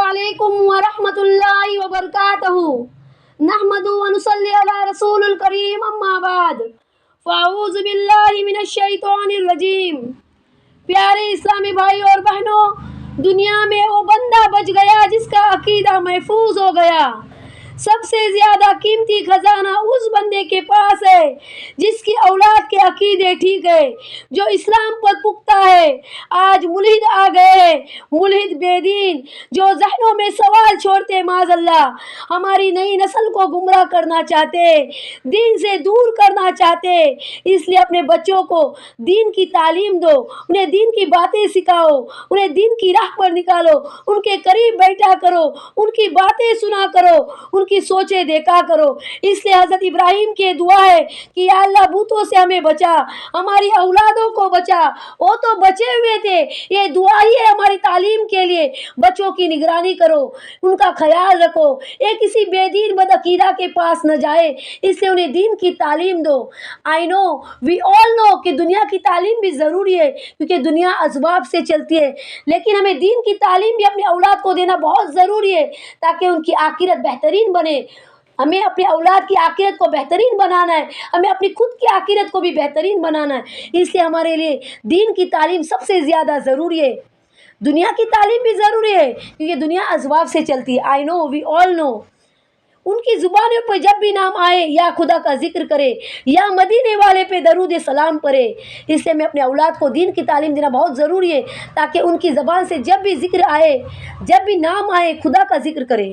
علیکم ورحمۃ اللہ وبرکاتہ نحمد و نصلی علی رسول الکریم اما بعد فاعوذ باللہ من الشیطان الرجیم۔ پیارے اسلامی بھائی اور بہنوں، دنیا میں وہ بندہ بچ گیا جس کا عقیدہ محفوظ ہو گیا۔ سب سے زیادہ قیمتی خزانہ اس بندے کے پاس ہے جس کی اولاد کے عقیدے ٹھیک ہے، جو اسلام پر پختہ ہے۔ آج ملحد آ گئے ہیں، ملحد بے دین، جو ذہنوں میں سوال چھوڑتے معاذ اللہ، ہماری نئی نسل کو گمراہ کرنا چاہتے، دین سے دور کرنا چاہتے۔ اس لیے اپنے بچوں کو دین کی تعلیم دو، انہیں دین کی باتیں سکھاؤ، انہیں دین کی راہ پر نکالو، ان کے قریب بیٹھا کرو، ان کی باتیں سنا کرو، ان کی سوچیں دیکھا کرو۔ اس لیے حضرت ابراہیم کی دعا ہے کہ یا اللہ بتوں سے ہمیں بچا، ہماری اولادوں کو بچا۔ وہ تو بچے ہوئے تھے، یہ دعا ہی ہے ہماری تعلیم کے لیے۔ بچوں کی نگرانی کرو، ان کا خیال رکھو، یہ کسی بے دین بدعقیدہ کے پاس نہ جائے، اس لیے انہیں دین کی تعلیم دو۔ آئی نو، وی آل نو کہ دنیا کی تعلیم بھی ضروری ہے کیونکہ دنیا اسباب سے چلتی ہے، لیکن ہمیں دین کی تعلیم بھی اپنے اولاد کو دینا بہت ضروری ہے تاکہ ان کی آخرت بہترین بنے۔ ہمیں اپنے اولاد کی آخرت کو بہترین بنانا ہے، ہمیں اپنی خود کی آخرت کو بھی بہترین بنانا ہے، اس لیے ہمارے لیے دین کی تعلیم سب سے زیادہ ضروری ہے۔ دنیا کی تعلیم بھی ضروری ہے کیونکہ دنیا اسباب سے چلتی ہے۔ آئی نو، وی آل نو۔ ان کی زبانوں پہ جب بھی نام آئے یا خدا کا ذکر کرے یا مدینے والے پہ درود سلام پڑھے۔ اس لیے میں اپنے اولاد کو دین کی تعلیم دینا بہت ضروری ہے تاکہ ان کی زبان سے جب بھی ذکر آئے، جب بھی نام آئے، خدا کا ذکر کرے۔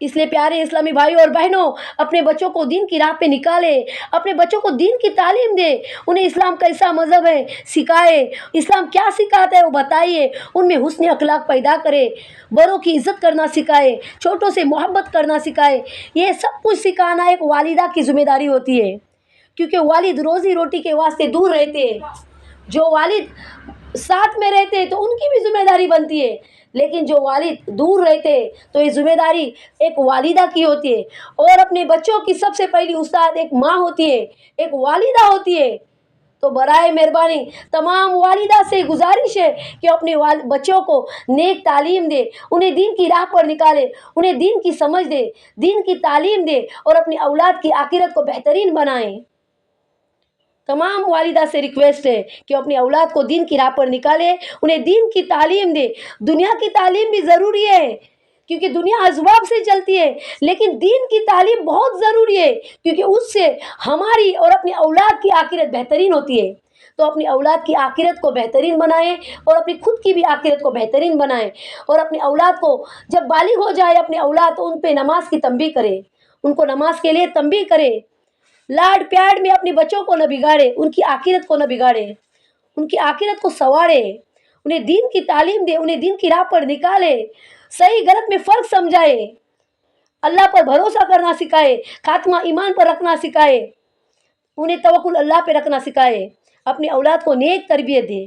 اس لیے پیارے اسلامی بھائیوں اور بہنوں، اپنے بچوں کو دین کی راہ پہ نکالے، اپنے بچوں کو دین کی تعلیم دے، انہیں اسلام کیسا مذہب ہے سکھائے، اسلام کیا سکھاتا ہے وہ بتائیے، ان میں حسن اخلاق پیدا کرے، بڑوں کی عزت کرنا سکھائے، چھوٹوں سے محبت کرنا سکھائے۔ یہ سب کچھ سکھانا ایک والدہ کی ذمہ داری ہوتی ہے کیونکہ والد روزی روٹی کے واسطے دور رہتے ہیں۔ جو والد ساتھ میں رہتے ہیں تو ان کی بھی ذمہ داری بنتی ہے، لیکن جو والد دور رہتے تو یہ ذمہ داری ایک والدہ کی ہوتی ہے۔ اور اپنے بچوں کی سب سے پہلی استاد ایک ماں ہوتی ہے، ایک والدہ ہوتی ہے۔ تو برائے مہربانی تمام والدہ سے گزارش ہے کہ اپنے بچوں کو نیک تعلیم دے، انہیں دین کی راہ پر نکالے، انہیں دین کی سمجھ دے، دین کی تعلیم دے اور اپنی اولاد کی آخرت کو بہترین بنائیں۔ تمام والدہ سے ریکویسٹ ہے کہ اپنی اولاد کو دین کی راہ پر نکالے، انہیں دین کی تعلیم دے۔ دنیا کی تعلیم بھی ضروری ہے کیونکہ دنیا اسباب سے چلتی ہے، لیکن دین کی تعلیم بہت ضروری ہے کیونکہ اس سے ہماری اور اپنی اولاد کی آخرت بہترین ہوتی ہے۔ تو اپنی اولاد کی آخرت کو بہترین بنائیں اور اپنی خود کی بھی آخرت کو بہترین بنائیں، اور اپنی اولاد کو جب بالغ ہو جائے اپنے اولاد تو ان پہ نماز کی تنبیہ کرے، ان کو نماز کے لیے تنبیہ کرے۔ لاڈ پیار میں اپنے بچوں کو نہ بگاڑے، ان کی آخرت کو نہ بگاڑے، ان کی آخرت کو سنوارے، انہیں دین کی تعلیم دے، انہیں دین کی راہ پر نکالے، صحیح غلط میں فرق سمجھائے، اللہ پر بھروسہ کرنا سکھائے، خاتمہ ایمان پر رکھنا سکھائے، انہیں توکل اللہ پہ رکھنا سکھائے، اپنی اولاد کو نیک تربیت دے۔